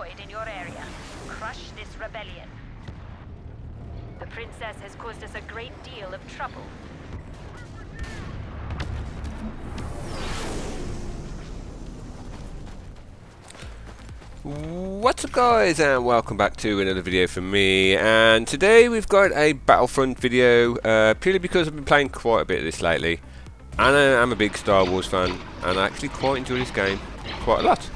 deployed in your area. Crush this rebellion. The princess has caused us a great deal of trouble. What's up guys, and welcome back to another video from me. And today we've got a Battlefront video, purely because I've been playing quite a bit of this lately, and I'm a big Star Wars fan, and I actually quite enjoy this game quite a lot.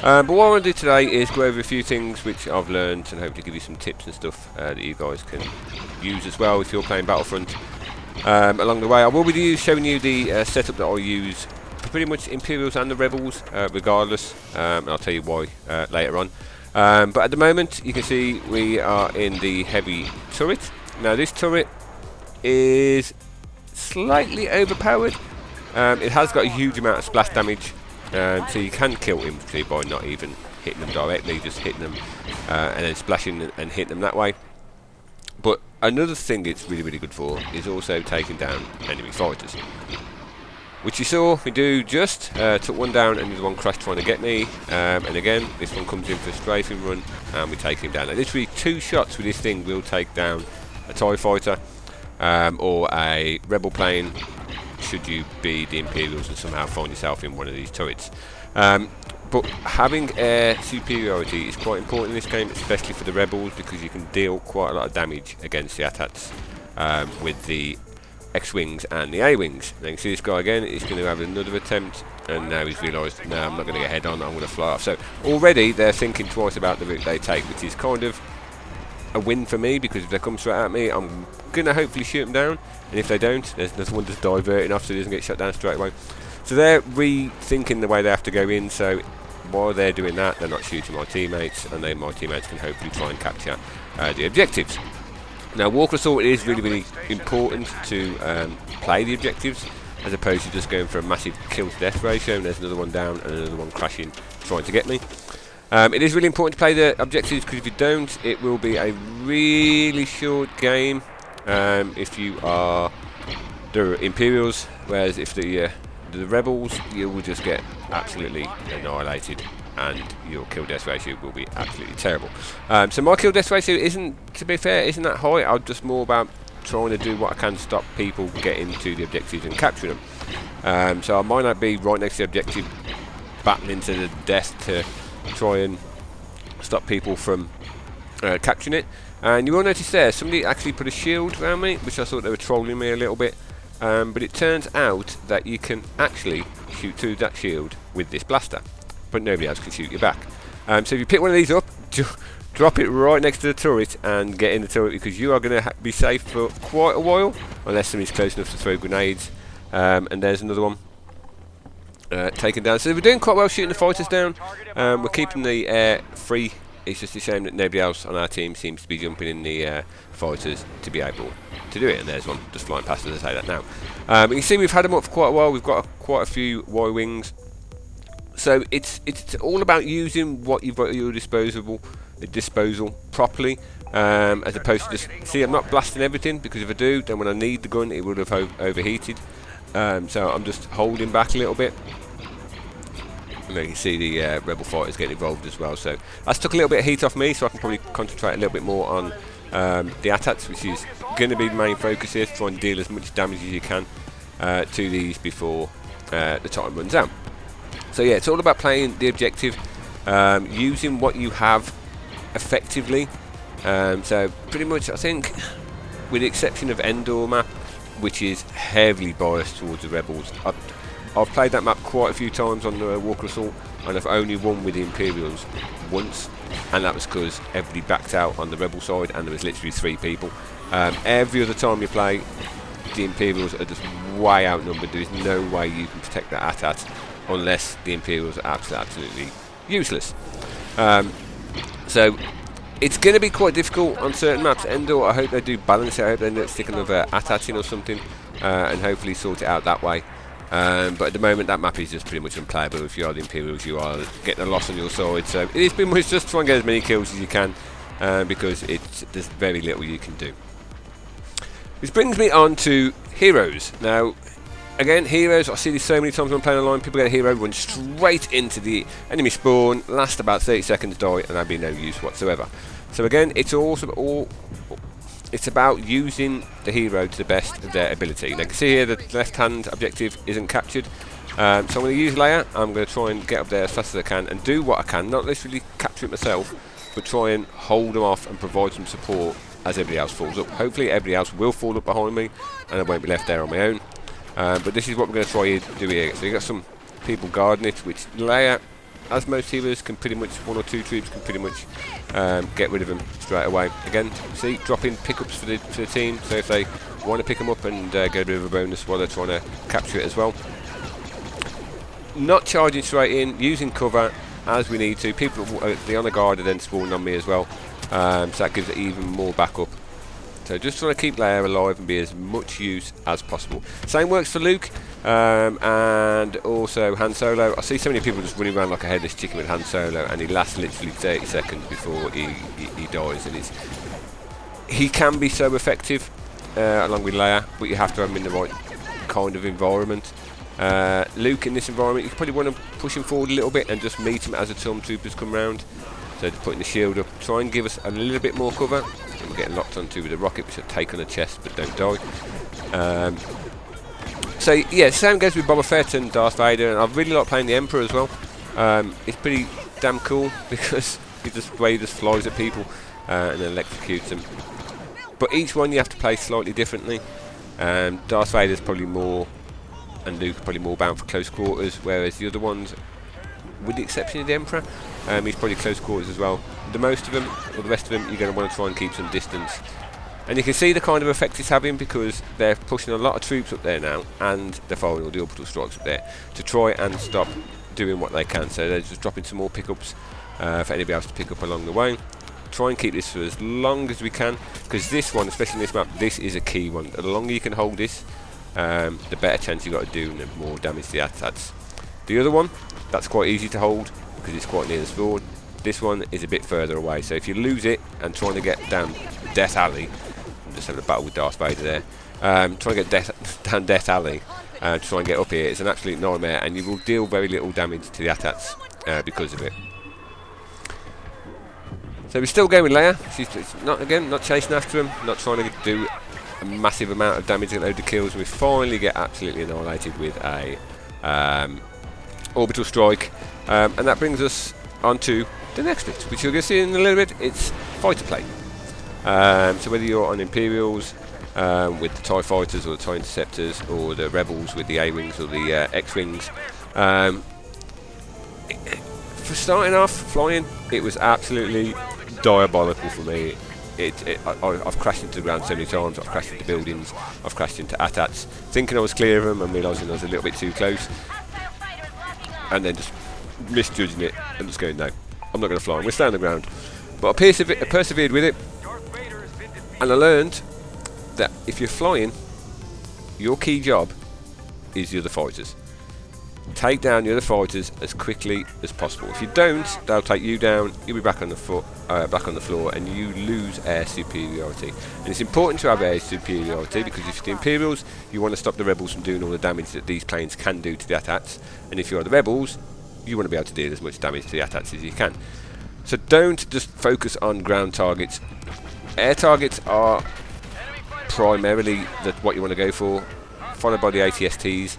But what I want to do today is go over a few things which I've learned, and hopefully give you some tips and stuff that you guys can use as well if you're playing Battlefront. Along the way I will be showing you the setup that I'll use for pretty much Imperials and the Rebels, regardless, and I'll tell you why later on. But at the moment you can see we are in the heavy turret. Now this turret is slightly overpowered. It has got a huge amount of splash damage, so you can kill infantry by not even hitting them directly, just hitting them and then splashing and hitting them that way. But another thing it's really good for is also taking down enemy fighters, which you saw me do just. Took one down and the other one crashed trying to get me, and again this one comes in for a strafing run and we take him down. Now, literally 2 shots with this thing will take down a TIE fighter or a rebel plane, should you be the Imperials and somehow find yourself in one of these turrets. But having air superiority is quite important in this game, especially for the rebels, because you can deal quite a lot of damage against the AT-ATs with the X-Wings and the A-Wings. Now you can see this guy again, he's going to have another attempt, and now he's realised, no, I'm not going to get head on, I'm going to fly off. So already they're thinking twice about the route they take, which is kind of a win for me, because if they come straight at me, I'm going to hopefully shoot them down, and if they don't, there's another one just diverting off so he doesn't get shot down straight away. So they're rethinking the way they have to go in, so while they're doing that, they're not shooting my teammates, and then my teammates can hopefully try and capture the objectives. Now Walker Assault is really important to play the objectives, as opposed to just going for a massive kill to death ratio, and there's another one down and another one crashing trying to get me. It is really important to play the objectives, because if you don't, it will be a really short game if you are the Imperials, whereas if the Rebels, you will just get absolutely annihilated and your kill death ratio will be absolutely terrible. So my kill death ratio isn't, to be fair, isn't that high. I'm just more about trying to do what I can to stop people getting to the objectives and capturing them. So I might not be right next to the objective battling to the death to try and stop people from capturing it. And you will notice there, somebody actually put a shield around me, which I thought they were trolling me a little bit. But it turns out that you can actually shoot through that shield with this blaster, but nobody else can shoot you back. So if you pick one of these up, drop it right next to the turret and get in the turret, because you are going to be safe for quite a while, unless somebody's close enough to throw grenades. And there's another one taken down. So we're doing quite well shooting the fighters down. We're keeping the air free. It's just a shame that nobody else on our team seems to be jumping in the fighters to be able to do it. And there's one just flying past as I say that now. You can see we've had them up for quite a while. We've got quite a few Y-wings. So it's all about using what you've got at your disposal properly, as opposed to just, see, I'm not blasting everything, because if I do, then when I need the gun, it would have overheated. So I'm just holding back a little bit. And then you can see the rebel fighters getting involved as well. So that's took a little bit of heat off me, so I can probably concentrate a little bit more on the AT-ATs, which is going to be the main focus here, to try and deal as much damage as you can to these before the time runs out. So yeah, it's all about playing the objective, using what you have effectively. So pretty much, I think, with the exception of Endor map, which is heavily biased towards the rebels, I've played that map quite a few times on the Walker Assault, and I've only won with the Imperials once, and that was because everybody backed out on the rebel side and there was literally 3 people. Every other time you play, the Imperials are just way outnumbered. There is no way you can protect that AT-AT unless the Imperials are absolutely useless. So it's going to be quite difficult on certain maps. Endor, I hope they do balance it. I hope they end up sticking another AT-AT in or something, and hopefully sort it out that way. But at the moment that map is just pretty much unplayable. If you are the Imperials, you are getting a loss on your side. So it is pretty much just try and get as many kills as you can, because there's very little you can do. Which brings me on to heroes. Now, Again, heroes, I see this so many times when I'm playing online, people get a hero, run straight into the enemy spawn, last about 30 seconds, die, and that'd be no use whatsoever. So again, it's it's about using the hero to the best of their ability. Now you can see here the left hand objective isn't captured, so I'm going to use Leia. I'm going to try and get up there as fast as I can and do what I can, not literally capture it myself, but try and hold them off and provide some support as everybody else falls up. Hopefully everybody else will fall up behind me and I won't be left there on my own. But this is what we're going to try to do here. So you've got some people guarding it, which Leia, as most healers, can pretty much, 1 or 2 troops can pretty much get rid of them straight away. Again, see, dropping pickups for the team, so if they want to pick them up and get a bit of a bonus while they're trying to capture it as well. Not charging straight in, using cover as we need to. People, the honor guard are then spawning on me as well, so that gives it even more backup. So just trying to keep Leia alive and be as much use as possible. Same works for Luke and also Han Solo. I see so many people just running around like a headless chicken with Han Solo, and he lasts literally 30 seconds before he dies. And he can be so effective along with Leia, but you have to have him in the right kind of environment. Luke, in this environment, you probably want to push him forward a little bit and just meet him as the stormtroopers come round. So just putting the shield up, try and give us a little bit more cover. And we're getting locked onto with a rocket, which will take on the chest but don't die. So yeah, same goes with Boba Fett and Darth Vader, and I really like playing the Emperor as well. It's pretty damn cool because the way he just flies at people and then electrocutes them. But each one you have to play slightly differently. Darth Vader's probably more, and Luke's probably more bound for close quarters, whereas the other ones, with the exception of the Emperor, he's probably close quarters as well. The most of them, or the rest of them, you're going to want to try and keep some distance. And you can see the kind of effect it's having because they're pushing a lot of troops up there now, and they're firing all the orbital strikes up there to try and stop doing what they can. So they're just dropping some more pickups for anybody else to pick up along the way. Try and keep this for as long as we can, because this one, especially in this map, this is a key one. The longer you can hold this, the better chance you've got to do and the more damage the AT-ATs. The other one, that's quite easy to hold because it's quite near the spawn. This one is a bit further away, so if you lose it and trying to get down Death Alley, I'm just having a battle with Darth Vader there, trying to get down Death Alley to try and get up here, it's an absolute nightmare, and you will deal very little damage to the AT-ATs because of it. So we're still going with Leia. She's not chasing after him, not trying to do a massive amount of damage, get a load of kills, and we finally get absolutely annihilated with a orbital strike, and that brings us on to the next bit, which you're going to see in a little bit. It's fighter plane. So whether you're on Imperials with the TIE Fighters or the TIE Interceptors, or the Rebels with the A-Wings or the X-Wings, for starting off flying, it was absolutely diabolical for me. I've crashed into the ground so many times, I've crashed into buildings, I've crashed into AT-ATs, thinking I was clear of them and realising I was a little bit too close, and then just misjudging it and just going, no, I'm not going to fly, I'm going to stay on the ground. But I persevered with it, and I learned that if you're flying, your key job is the other fighters. Take down the other fighters as quickly as possible. If you don't, they'll take you down, you'll be back on the floor, and you lose air superiority. And it's important to have air superiority because if you're the Imperials, you want to stop the Rebels from doing all the damage that these planes can do to the AT-ATs, and if you're the Rebels, you want to be able to deal as much damage to the AT-ATs as you can. So don't just focus on ground targets. Air targets are primarily what you want to go for, followed by the ATSTs.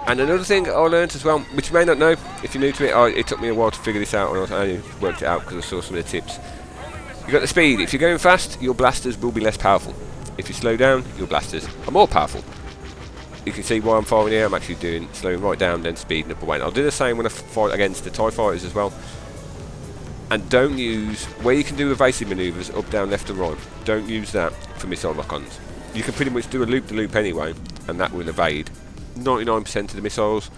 And another thing I learnt as well, which you may not know if you're new to it, it took me a while to figure this out, and I only worked it out because I saw some of the tips. You've got the speed. If you're going fast, your blasters will be less powerful. If you slow down, your blasters are more powerful. You can see why I'm firing here. I'm actually slowing right down, then speeding up away. And I'll do the same when I fight against the TIE Fighters as well. And don't use, where you can do evasive manoeuvres, up, down, left and right, don't use that for missile lock-ons. You can pretty much do a loop-the-loop anyway, and that will evade 99% of the missiles.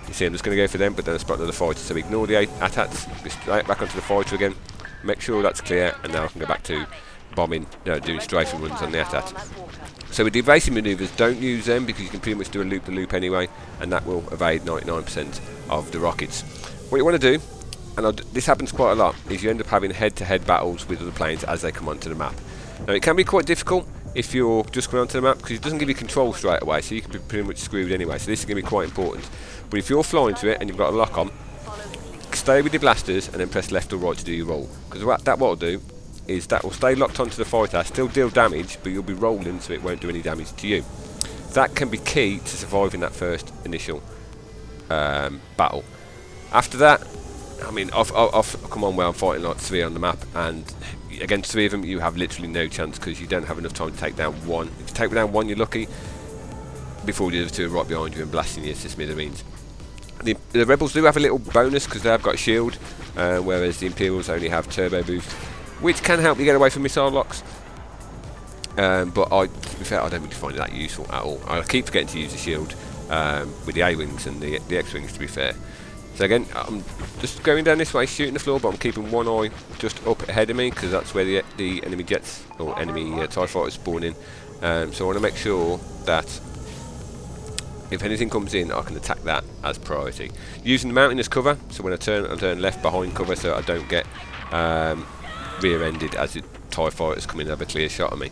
You see I'm just going to go for them, but then I spot another fighter, so ignore the AT-ATs, go straight back onto the fighter again, make sure that's clear, and now I can go back to bombing, doing strafing runs on the AT-AT. So with the evasive manoeuvres, don't use them because you can pretty much do a loop-the-loop anyway, and that will evade 99% of the rockets. What you want to do, and this happens quite a lot, is you end up having head-to-head battles with other planes as they come onto the map. Now it can be quite difficult if you're just coming onto the map, because it doesn't give you control straight away, so you can be pretty much screwed anyway. So this is going to be quite important. But if you're flying to it and you've got a lock on, stay with your blasters and then press left or right to do your roll. Because what will do is that will stay locked onto the fighter, still deal damage, but you'll be rolling so it won't do any damage to you. That can be key to surviving that first initial battle. After that, I mean, I've come on where I'm fighting like 3 on the map, and against 3 of them you have literally no chance because you don't have enough time to take down one. If you take down one, you're lucky, before the other 2 are right behind you and blasting you to smithereens. The rebels do have a little bonus because they have got a shield, whereas the Imperials only have turbo boost, which can help you get away from missile locks. But to be fair, I don't really find it that useful at all. I keep forgetting to use the shield with the A-wings and the X-wings, to be fair. So again, I'm just going down this way, shooting the floor, but I'm keeping one eye just up ahead of me because that's where the enemy jets or enemy TIE fighters spawn in. So I want to make sure that if anything comes in, I can attack that as priority. Using the mountain as cover, so when I turn left behind cover so I don't get rear-ended as the TIE fighters come in and have a clear shot at me.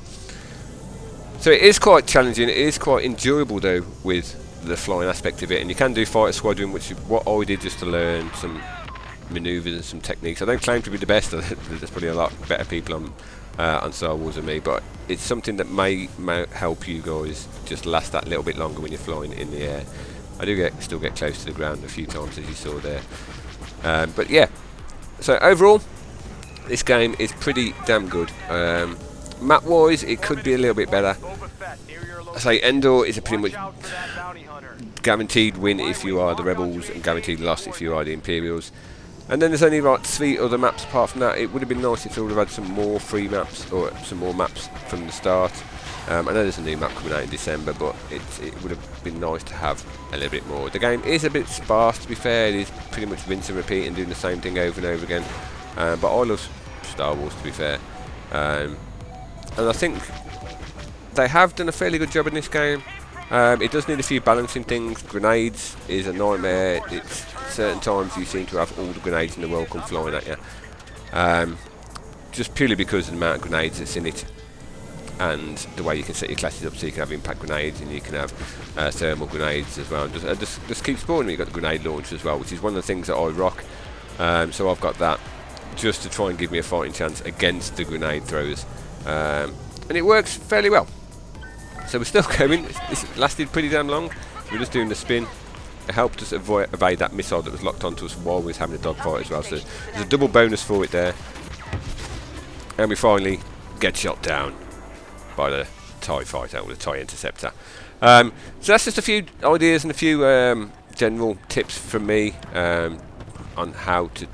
So it is quite challenging, it is quite enjoyable though with the flying aspect of it, and you can do fighter squadron, which is what I did just to learn some manoeuvres and some techniques. I don't claim to be the best, there's probably a lot better people on Star Wars than me, but it's something that may help you guys just last that little bit longer when you're flying in the air. I do still get close to the ground a few times, as you saw there. But yeah, so overall this game is pretty damn good. Map wise it could be a little bit better. I say Endor is a pretty much guaranteed win if you are the Rebels and guaranteed loss if you are the Imperials. And then there's only like 3 other maps apart from that. It would have been nice if they would have had some more free maps or some more maps from the start. I know there's a new map coming out in December, but it would have been nice to have a little bit more. The game is a bit sparse, to be fair. It is pretty much rinse and repeat and doing the same thing over and over again. But I love Star Wars, to be fair. And I think they have done a fairly good job in this game. It does need a few balancing things. Grenades is a nightmare. It's certain times you seem to have all the grenades in the world come flying at you. Just purely because of the amount of grenades that's in it and the way you can set your classes up, so you can have impact grenades and you can have thermal grenades as well. And just keep spawning. You've got the grenade launcher as well, which is one of the things that I rock. So I've got that just to try and give me a fighting chance against the grenade throwers. And it works fairly well. So we're still going. This lasted pretty damn long. We're just doing the spin. It helped us evade that missile that was locked onto us while we was having a dogfight as well. So there's a double bonus for it there. And we finally get shot down by the TIE fighter, or the TIE interceptor. So that's just a few ideas and a few general tips from me on how to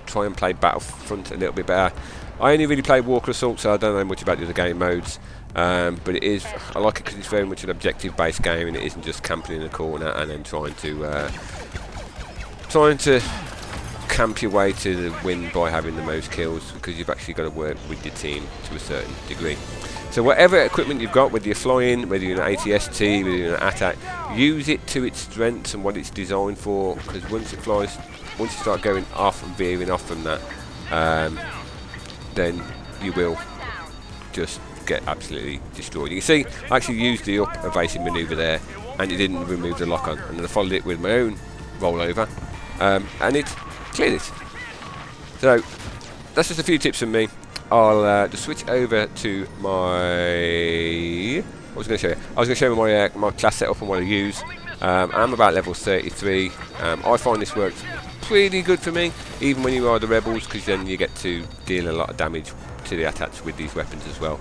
try and play Battlefront a little bit better. I only really play Walker Assault, so I don't know much about the other game modes. But I like it because it's very much an objective-based game, and it isn't just camping in a corner and then trying to camp your way to the win by having the most kills, because you've actually got to work with your team to a certain degree. So whatever equipment you've got, whether you're flying, whether you're an ATST, whether you're an attack, use it to its strengths and what it's designed for, because once you start going off and veering off from that, then you will just get absolutely destroyed. You can see I actually used the up evasive manoeuvre there, and it didn't remove the lock on, and then I followed it with my own rollover, and it cleared it. So that's just a few tips from me. I'll just switch over to my... What was I going to show you? I was going to show you my class setup and what I use. I'm about level 33. I find this works pretty good for me, even when you are the rebels, because then you get to deal a lot of damage to the attacks with these weapons as well,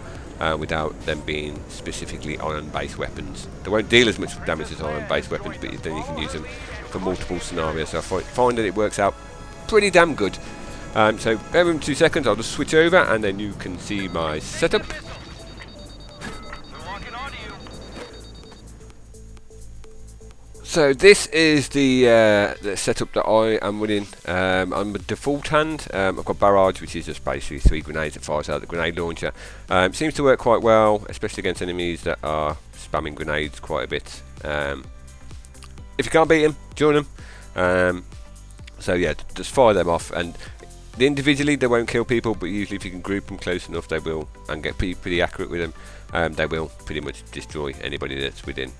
without them being specifically iron-based weapons. They won't deal as much damage as iron-based weapons, but then you can use them for multiple scenarios. So I find that it works out pretty damn good. So bear with me 2 seconds, I'll just switch over and then you can see my setup. So this is the setup that I am running. I'm a default hand. I've got barrage, which is just basically 3 grenades that fires out the grenade launcher. Seems to work quite well, especially against enemies that are spamming grenades quite a bit. If you can't beat them, join them. So yeah, just fire them off, and individually they won't kill people, but usually if you can group them close enough they will, and get pretty accurate with them. they will pretty much destroy anybody that's within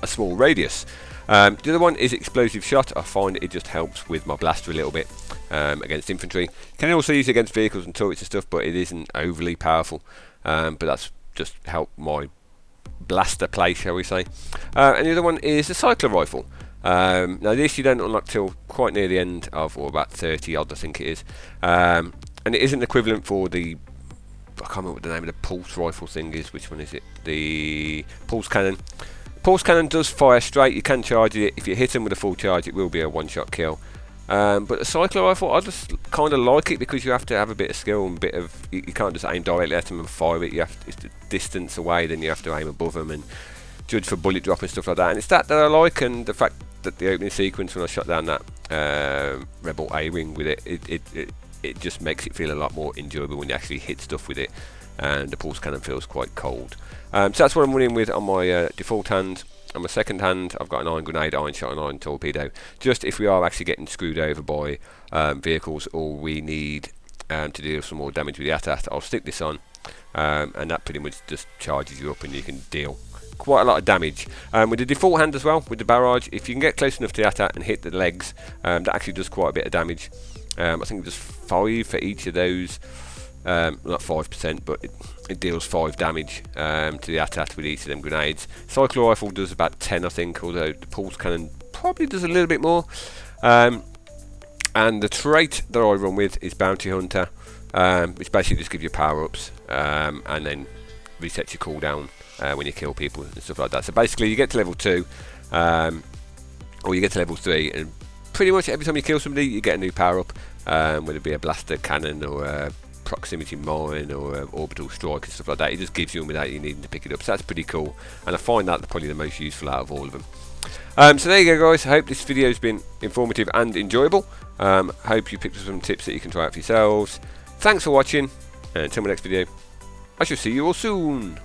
a small radius. The other one is explosive shot. I find it just helps with my blaster a little bit against infantry. Can also use it against vehicles and turrets and stuff, but it isn't overly powerful. But that's just help my blaster play, shall we say. And the other one is the cycler rifle. Now this you don't unlock till quite near the end of, or about 30 odd I think it is. And it isn't equivalent for the, I can't remember what the name of the pulse rifle thing is. Which one is it? The pulse cannon. Pulse cannon does fire straight. You can charge it. If you hit them with a full charge, it will be a one-shot kill. But the cycler rifle, I just kind of like it because you have to have a bit of skill and a bit of. You can't just aim directly at them and fire it. You have to, it's the distance away. Then you have to aim above them and judge for bullet drop and stuff like that. And it's that I like, and the fact that the opening sequence when I shot down that Rebel A-wing with it just makes it feel a lot more enjoyable when you actually hit stuff with it. And the pulse cannon feels quite cold. So that's what I'm running with on my default hand. On my second hand, I've got an iron grenade, iron shot, and iron torpedo. Just if we are actually getting screwed over by vehicles, or we need to deal some more damage with the AT-AT, I'll stick this on, and that pretty much just charges you up, and you can deal quite a lot of damage. With the default hand as well, with the barrage, if you can get close enough to the AT-AT and hit the legs, that actually does quite a bit of damage. I think there's 5 for each of those. Not 5%, but it deals 5 damage to the AT-AT with each of them grenades. Cycler rifle does about 10 I think, although the pulse cannon probably does a little bit more. And the trait that I run with is Bounty Hunter, which basically just gives you power-ups and then resets your cooldown when you kill people and stuff like that. So basically you get to level 2 or you get to level 3, and pretty much every time you kill somebody you get a new power-up, whether it be a blaster cannon or a proximity mine or orbital strike and stuff like that. It just gives you them without you needing to pick it up, so that's pretty cool, and I find that probably the most useful out of all of them. So there you go guys, I hope this video has been informative and enjoyable. Hope you picked up some tips that you can try out for yourselves. Thanks for watching, and until my next video I shall see you all soon.